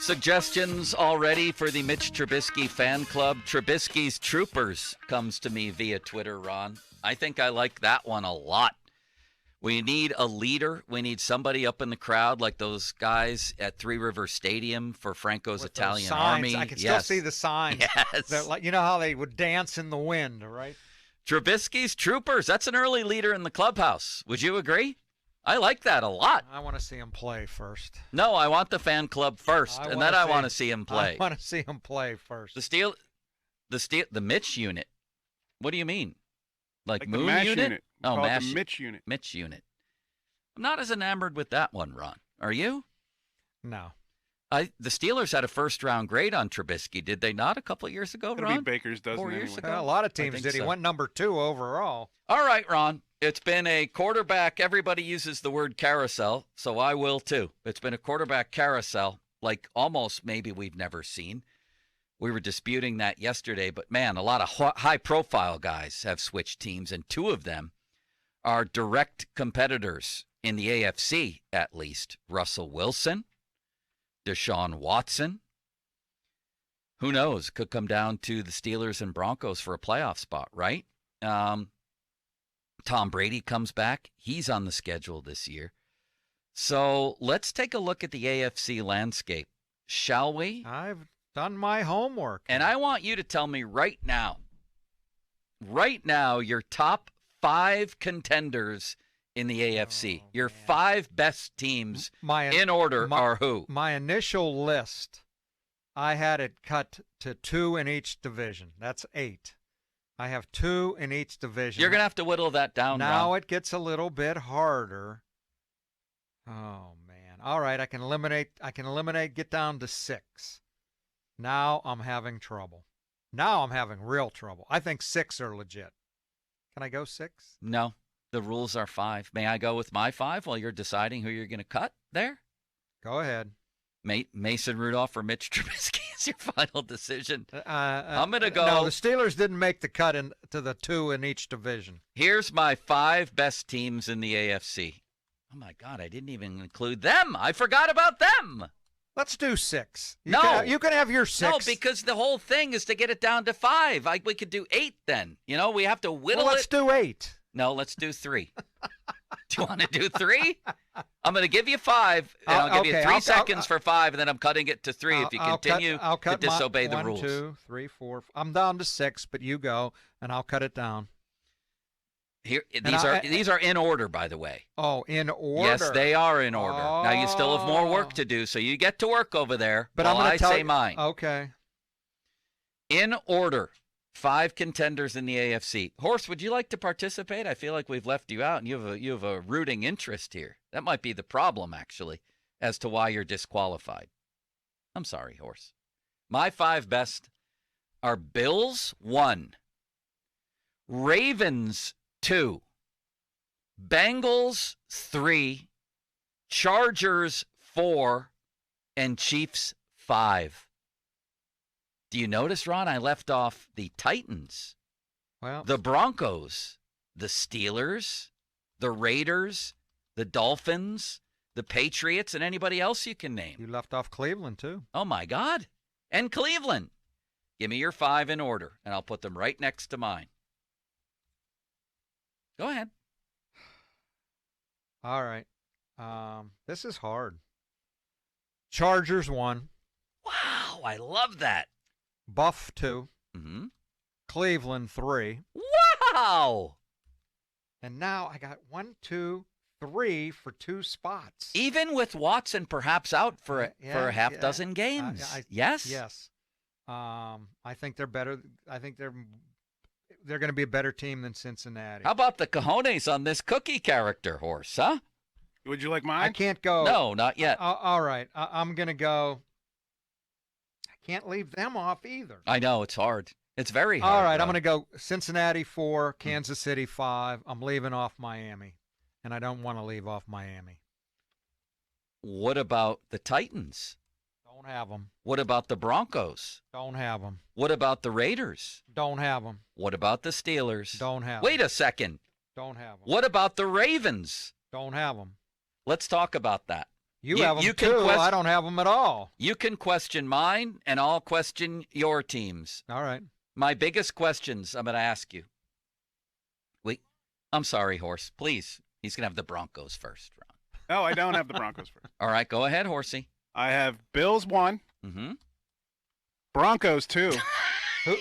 Suggestions already for the Mitch Trubisky fan club. Trubisky's Troopers comes to me via Twitter, Ron. I think I like that one a lot. We need a leader. We need somebody up in the crowd like those guys at Three River Stadium for Franco's With Italian those signs. Army. I can still see the signs. Yes. They're like, you know how they would dance in the wind, right? Trubisky's Troopers. That's an early leader in the clubhouse. Would you agree? I like that a lot. I want to see him play first. No, I want the fan club first, and then I want to see him play. I want to see him play first. The Mitch unit. What do you mean? Like Moon the MASH unit? Oh, MASH. The Mitch unit. Mitch unit. I'm not as enamored with that one, Ron. Are you? No. The Steelers had a first-round grade on Trubisky, did they not, a couple of years ago, It'll Ron? be Baker's dozen 4 years anyway. ago? Well, a lot of teams think did. He so. went number 2 overall. All right, Ron. It's been a quarterback. Everybody uses the word carousel, so I will too. It's been a quarterback carousel, like almost maybe we've never seen. We were disputing that yesterday, but man, a lot of high-profile guys have switched teams, and 2 of them are direct competitors in the AFC, at least. Russell Wilson, Deshaun Watson. Who knows? Could come down to the Steelers and Broncos for a playoff spot, right? Tom Brady comes back. He's on the schedule this year. So let's take a look at the AFC landscape, shall we? I've done my homework. And I want you to tell me right now, your top 5 contenders in the AFC. Your 5 best teams in order are who? My initial list, I had it cut to 2 in each division. That's 8. I have 2 in each division. You're going to have to whittle that down now. Ron. It gets a little bit harder. Oh, man. All right, I can eliminate, get down to 6. Now I'm having trouble. Now I'm having real trouble. I think 6 are legit. Can I go 6? No, the rules are 5. May I go with my 5 while you're deciding who you're going to cut there? Go ahead. Mason Rudolph or Mitch Trubisky is your final decision. I'm going to go. No, the Steelers didn't make the cut into the 2 in each division. Here's my 5 best teams in the AFC. Oh, my God, I didn't even include them. I forgot about them. Let's do 6. You can have your 6. No, because the whole thing is to get it down to 5. We could do 8 then. You know, we have to whittle let's do 8. No, let's do 3. Do you want to do 3? I'm going to give you 5, and I'll give you 3 seconds for 5, and then I'm cutting it to 3 if you continue to disobey the rules. 1, 2, 3, 4. I'm down to 6, but you go, and I'll cut it down. Here, these are in order, by the way. Oh, in order. Yes, they are in order. Oh. Now you still have more work to do, so you get to work over there. But while I'm going to say mine. Okay. In order, 5 contenders in the AFC. Horse, would you like to participate? I feel like we've left you out, and you have a rooting interest here. That might be the problem, actually, as to why you're disqualified. I'm sorry, Horse. My 5 best are Bills 1, Ravens 2, Bengals 3, Chargers 4, and Chiefs 5. Do you notice, Ron, I left off the Titans, the Broncos, the Steelers, the Raiders, the Dolphins, the Patriots, and anybody else you can name. You left off Cleveland, too. Oh, my God. And Cleveland. Give me your 5 in order, and I'll put them right next to mine. Go ahead. All right. This is hard. Chargers 1. Wow, I love that. Buff 2. Mm-hmm. Cleveland 3. Wow. And now I got 1, 2, 3 for 2 spots. Even with Watson perhaps out for a half dozen games. Yes? Yes. I think they're better. I think they're going to be a better team than Cincinnati. How about the cojones on this cookie character, Horse, huh? Would you like mine? I can't go. No, not yet. All right. I'm going to go. I can't leave them off either. I know. It's hard. It's very hard. All right. I'm going to go Cincinnati 4, Kansas City 5. I'm leaving off Miami, and I don't want to leave off Miami. What about the Titans? Don't have them. What about the Broncos? Don't have them. What about the Raiders? Don't have them. What about the Steelers? Don't have them. Wait a second. Don't have them. What about the Ravens? Don't have them. Let's talk about that. You have them you can too. I don't have them at all. You can question mine, and I'll question your teams. All right. My biggest questions I'm going to ask you. I'm sorry, Horse. Please. He's going to have the Broncos first, Ron. No, I don't have the Broncos first. All right, go ahead, Horsey. I have Bills 1. Mm-hmm. Broncos 2.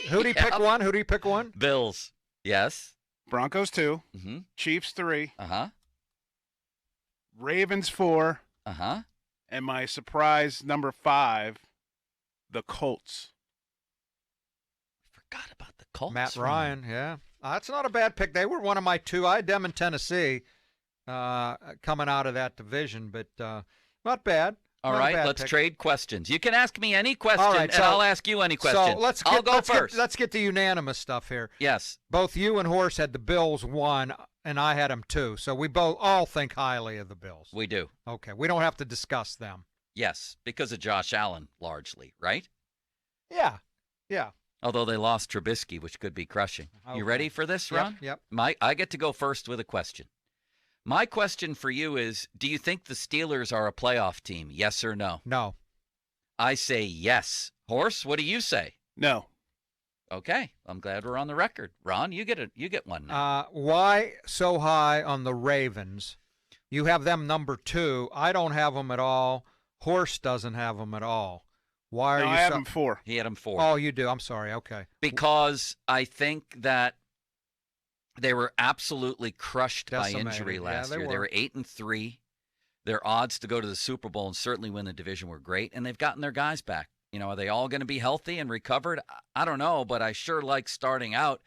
Who do you pick one? Who do you pick one? Bills. Yes. Broncos 2. Mm-hmm. Chiefs 3. Uh-huh. Ravens 4. Uh-huh. And my surprise number 5, the Colts. Forgot about the Colts. Matt Ryan, yeah. That's not a bad pick. They were one of my 2. I had them in Tennessee coming out of that division, but not bad. All right, let's trade questions. You can ask me any question, right, and I'll ask you any question. So I'll go first. Let's get the unanimous stuff here. Yes. Both you and Horse had the Bills 1, and I had them 2. So we both all think highly of the Bills. We do. Okay, we don't have to discuss them. Yes, because of Josh Allen, largely, right? Yeah. Although they lost Trubisky, which could be crushing. Okay. You ready for this, Ron? Yep. I get to go first with a question. My question for you is, do you think the Steelers are a playoff team, yes or no? No. I say yes. Horse, what do you say? No. Okay, I'm glad we're on the record. Ron, you get one now. Why so high on the Ravens? You have them number 2. I don't have them at all. Horse doesn't have them at all. Why are you? I have them 4. He had them 4. Oh, you do. I'm sorry. Okay. Because I think that they were absolutely crushed Decimated. by injury last Yeah, year. They were 8-3. Their odds to go to the Super Bowl and certainly win the division were great, and they've gotten their guys back. Are they all going to be healthy and recovered? I don't know, but I sure like starting out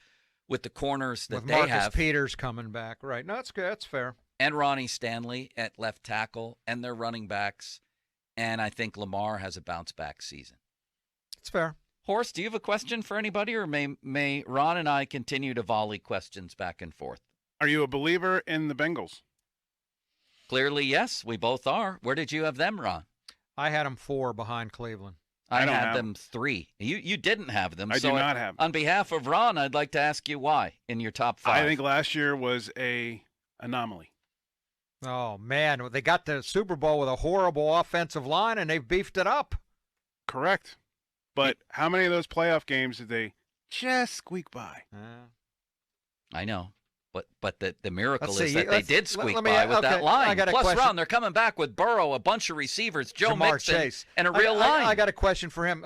with the corners that with they Marcus have. Peters coming back. Right. No, that's good. That's fair. And Ronnie Stanley at left tackle and their running backs. And I think Lamar has a bounce-back season. It's fair. Horst, do you have a question for anybody, or may Ron and I continue to volley questions back and forth? Are you a believer in the Bengals? Clearly, yes. We both are. Where did you have them, Ron? I had them 4 behind Cleveland. I don't had have them 3. You didn't have them. I do not have them. On behalf of Ron, I'd like to ask you why in your top 5. I think last year was a anomaly. Oh, man. They got the Super Bowl with a horrible offensive line, and they've beefed it up. Correct. But how many of those playoff games did they just squeak by? I know. But the miracle Let's is see. that they did squeak by okay, with that line. I got a Plus, question. Ron, they're coming back with Burrow, a bunch of receivers, Joe Jamar Mixon, Chase. and a real line. I got a question for him.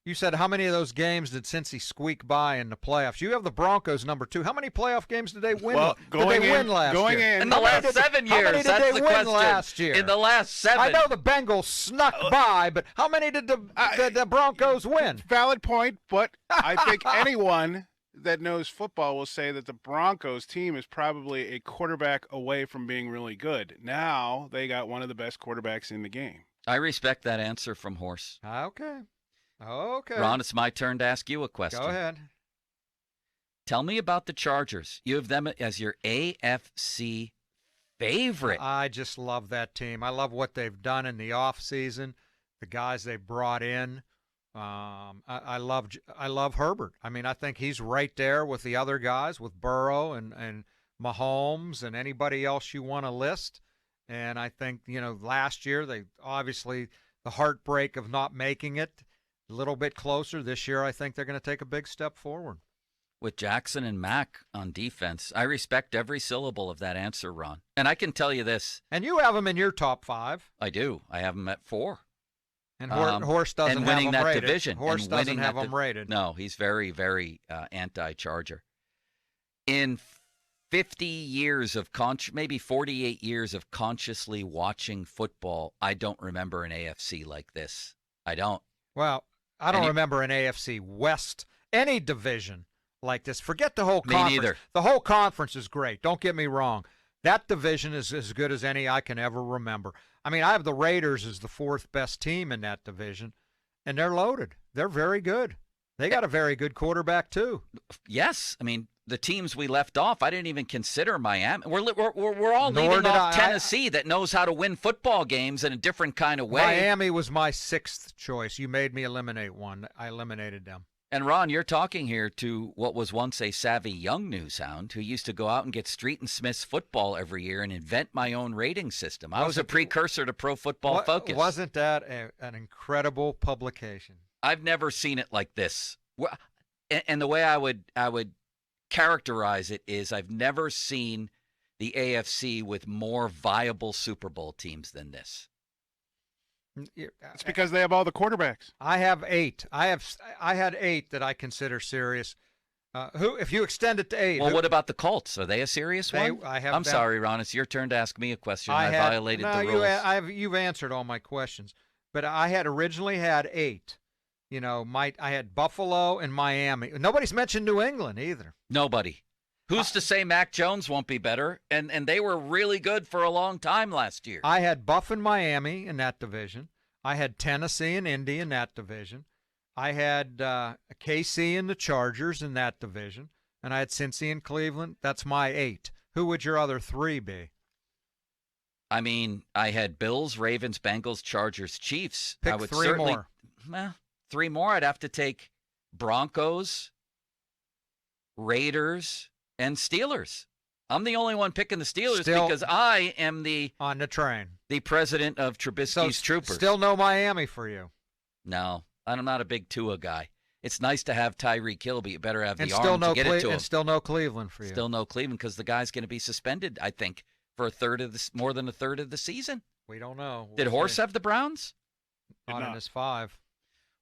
You said how many of those games did Cincy squeak by in the playoffs? You have the Broncos number 2. How many playoff games did they win? Well, did they win last year? In the last 7 years. How many did That's they the win question. last year? In the last 7. I know the Bengals snuck by, but how many did the Broncos win? Valid point, but I think anyone that knows football will say that the Broncos team is probably a quarterback away from being really good. Now they got one of the best quarterbacks in the game. I respect that answer from Horse. Okay. Ron, it's my turn to ask you a question. Go ahead. Tell me about the Chargers. You have them as your AFC favorite. I just love that team. I love what they've done in the offseason, the guys they brought in. I love Herbert. I mean, I think he's right there with the other guys, with Burrow and Mahomes and anybody else you want to list. And I think, last year they obviously the heartbreak of not making it a little bit closer. This year I think they're going to take a big step forward. With Jackson and Mack on defense, I respect every syllable of that answer, Ron. And I can tell you this. And you have them in your top 5. I do. I have them at 4. And Horse doesn't and winning have them that rated. division. Horse doesn't have them rated. No, he's very, very anti-Charger. In 50 years of maybe 48 years of consciously watching football, I don't remember an AFC like this. I don't. Well, I don't remember an AFC West, any division like this. Forget the whole conference. Me neither. The whole conference is great. Don't get me wrong. That division is as good as any I can ever remember. I mean, I have the Raiders as the 4th best team in that division, and they're loaded. They're very good. They got a very good quarterback, too. Yes. I mean, the teams we left off, I didn't even consider Miami. We're all leaving off Tennessee that knows how to win football games in a different kind of way. Miami was my 6th choice. You made me eliminate one. I eliminated them. And Ron, you're talking here to what was once a savvy young news hound who used to go out and get Street and Smith's football every year and invent my own rating system. I was a precursor to Pro Football Focus. Wasn't that an incredible publication? I've never seen it like this. And the way I would characterize it is I've never seen the AFC with more viable Super Bowl teams than this. It's because they have all the quarterbacks. I have 8. I had 8 that I consider serious. If you extend it to 8. Well, what about the Colts? Are they a serious one? I'm sorry, Ron. It's your turn to ask me a question. I violated the rules. You've answered all my questions. But I had originally had 8. You know, I had Buffalo and Miami. Nobody's mentioned New England either. Nobody. Who's to say Mac Jones won't be better? And they were really good for a long time last year. I had Buff and Miami in that division. I had Tennessee and Indy in that division. I had KC and the Chargers in that division. And I had Cincy and Cleveland. That's my 8. Who would your other 3 be? I mean, I had Bills, Ravens, Bengals, Chargers, Chiefs. Pick I would 3 more. 3 more. I'd have to take Broncos, Raiders, and Steelers. I'm the only one picking the Steelers because I am on the train, the president of Trubisky's Troopers. Still no Miami for you. No, I'm not a big Tua guy. It's nice to have Tyreek Hill, but you better have the arm to get it to him. And still no Cleveland for you. Still no Cleveland because the guy's going to be suspended, I think, for more than a third of the season. We don't know. Did Horse have the Browns? Not in his 5.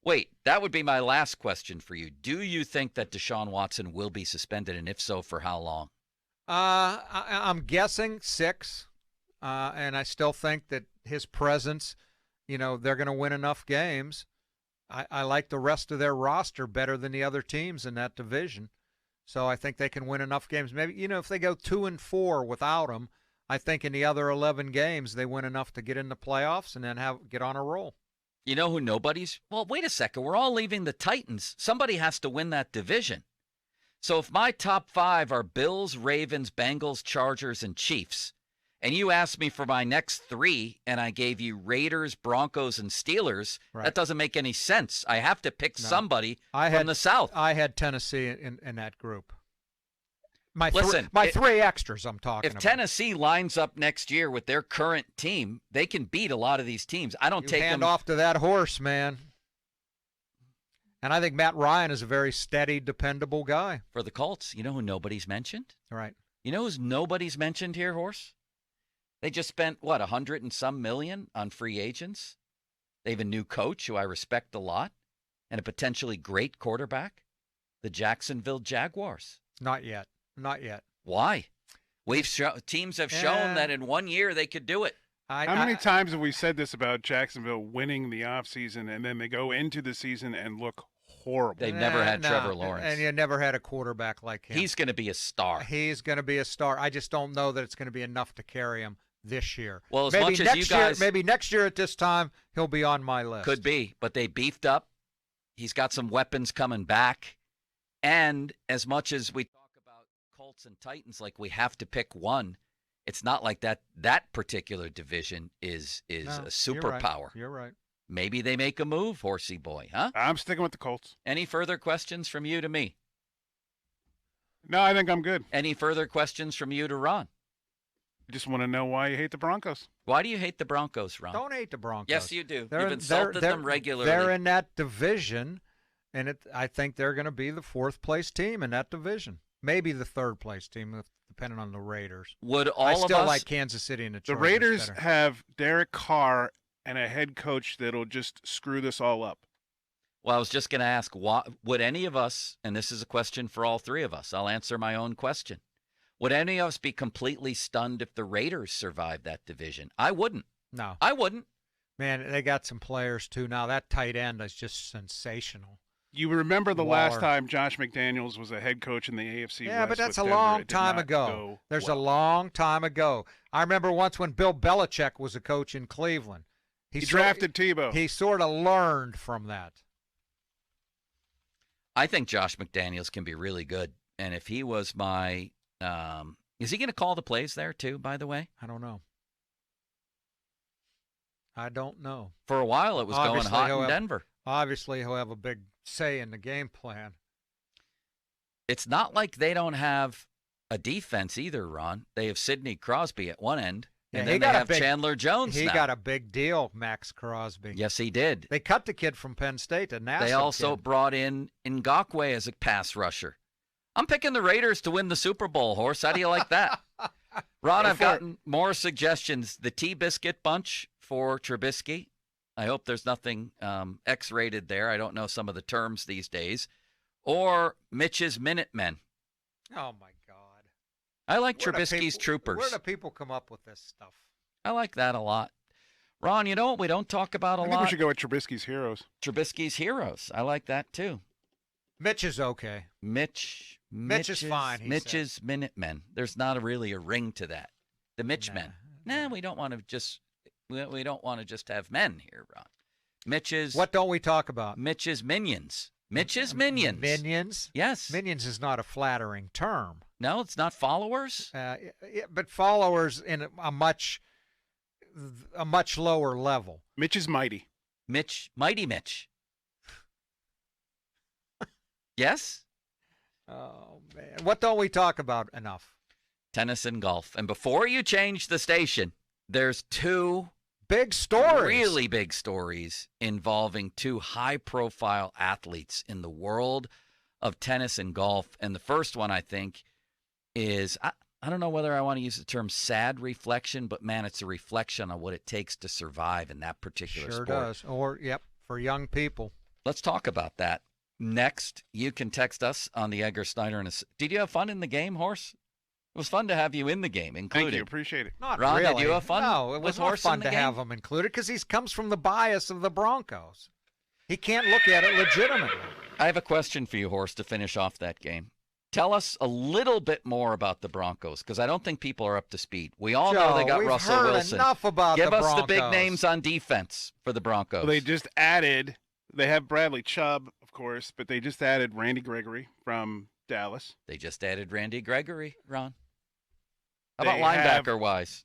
Wait, that would be my last question for you. Do you think that Deshaun Watson will be suspended, and if so, for how long? I'm guessing 6, and I still think that his presence, they're going to win enough games. I like the rest of their roster better than the other teams in that division, so I think they can win enough games. Maybe, if they go 2-4 without him, I think in the other 11 games they win enough to get in the playoffs and then get on a roll. You know who nobody's? Well, wait a second. We're all leaving the Titans. Somebody has to win that division. So if my top 5 are Bills, Ravens, Bengals, Chargers, and Chiefs, and you asked me for my next 3, and I gave you Raiders, Broncos, and Steelers, that doesn't make any sense. I have to pick somebody from the South. I had Tennessee in that group. My 3 extras I'm talking about. If Tennessee lines up next year with their current team, they can beat a lot of these teams. I don't take hand them off to that horse, man. And I think Matt Ryan is a very steady, dependable guy. For the Colts, you know who nobody's mentioned? Right. You know who's nobody's mentioned here, Horse? They just spent, $100 and some million on free agents? They have a new coach who I respect a lot and a potentially great quarterback. The Jacksonville Jaguars. Not yet. Why? Teams have shown that in 1 year they could do it. How many times have we said this about Jacksonville winning the offseason and then they go into the season and look horrible? They've never had Trevor Lawrence. And you never had a quarterback like him. He's going to be a star. He's going to be a star. I just don't know that it's going to be enough to carry him this year. Well, much as you guys... Maybe next year at this time, he'll be on my list. Could be, but they beefed up. He's got some weapons coming back. And as much as we talk about Colts and Titans like we have to pick one, it's not like that particular division is a superpower. You're right. Maybe they make a move, horsey boy, huh? I'm sticking with the Colts. Any further questions from you to me? No, I think I'm good. Any further questions from you to Ron? I just want to know why you hate the Broncos. Why do you hate the Broncos, Ron? Don't hate the Broncos. Yes, you do. You've insulted them regularly. They're in that division, and I think they're going to be the 4th-place team in that division. Maybe the 3rd-place team, depending on the Raiders. I still like Kansas City and the Chargers. The Raiders have Derek Carr and a head coach that'll just screw this all up. Well, I was just going to ask, would any of us, and this is a question for all 3 of us, I'll answer my own question. Would any of us be completely stunned if the Raiders survived that division? I wouldn't. No. I wouldn't. Man, they got some players, too. Now, that tight end is just sensational. You remember the last time Josh McDaniels was a head coach in the AFC West? Yeah, but that's a long time ago. There's a long time ago. I remember once when Bill Belichick was a coach in Cleveland. He drafted Tebow. He sort of learned from that. I think Josh McDaniels can be really good. And if he was my is he going to call the plays there too, by the way? I don't know. For a while it was going hot in Denver. Obviously he'll have a big say in the game plan. It's not like they don't have a defense either, Ron. They have Sidney Crosby at one end, and then they have Chandler Jones He now. got a big deal, Max Crosby. Yes, he did. They cut the kid from Penn State, a NASA They also kid. brought in Ngakoue as a pass rusher. I'm picking the Raiders to win the Super Bowl, Horse. How do you like that? Ron, I've gotten more suggestions. The T-Biscuit Bunch for Trubisky. I hope there's nothing X-rated there. I don't know some of the terms these days. Or Mitch's Minutemen. Oh, my God. I like Trubisky's Troopers. Where do people come up with this stuff? I like that a lot. Ron, you know what we don't talk about a lot? I think we should go with Trubisky's Heroes. Trubisky's Heroes. I like that, too. Mitch is okay. Mitch is fine, he Mitch's Minutemen. There's not really a ring to that. The Mitchmen. Nah, we don't want to just have men here, Ron. Mitch's. What don't we talk about? Mitch's Minions. Mitch's Minions. Minions? Yes. Minions is not a flattering term. No, it's not followers. But followers in a much lower level. Mitch is mighty. Mighty Mitch. Yes? Oh, man. What don't we talk about enough? Tennis and golf. And before you change the station, there's two big stories. Really big stories involving two high-profile athletes in the world of tennis and golf. And the first one, I think, is, I don't know whether I want to use the term sad reflection, but, man, it's a reflection on what it takes to survive in that particular sport. Sure does. Or, for young people. Let's talk about that. Next, you can text us on the Edgar Snyder. Did you have fun in the game, Horse? It was fun to have you in the game, included. Thank you. Appreciate it. Not Ron, really. did you have fun? No, it was not fun to have him included because he comes from the bias of the Broncos. He can't look at it legitimately. I have a question for you, Horse, to finish off that game. Tell us a little bit more about the Broncos, because I don't think people are up to speed. We all know they got we've Russell heard Wilson. Enough about Give the us Broncos. the big names on defense for the Broncos. Well, they just added. They have Bradley Chubb, of course, but they just added Randy Gregory from Dallas. They just added Randy Gregory, Ron. How They about have linebacker-wise?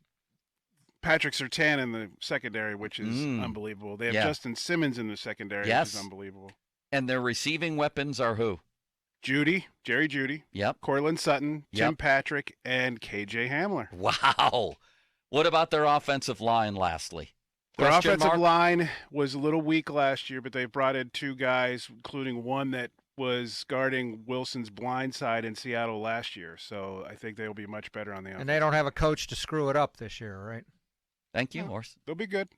Patrick Surtain in the secondary, which is unbelievable. They have Justin Simmons in the secondary, which is unbelievable. And their receiving weapons are who? Jerry Jeudy. Yep. Cortland Sutton, Tim Patrick, and KJ Hamler. Wow. What about their offensive line, lastly? Their offensive line was a little weak last year, but they brought in two guys, including one that was guarding Wilson's blind side in Seattle last year. So I think they'll be much better on the offense. And they don't have a coach to screw it up this year, right? Thank you, Horse. They'll be good.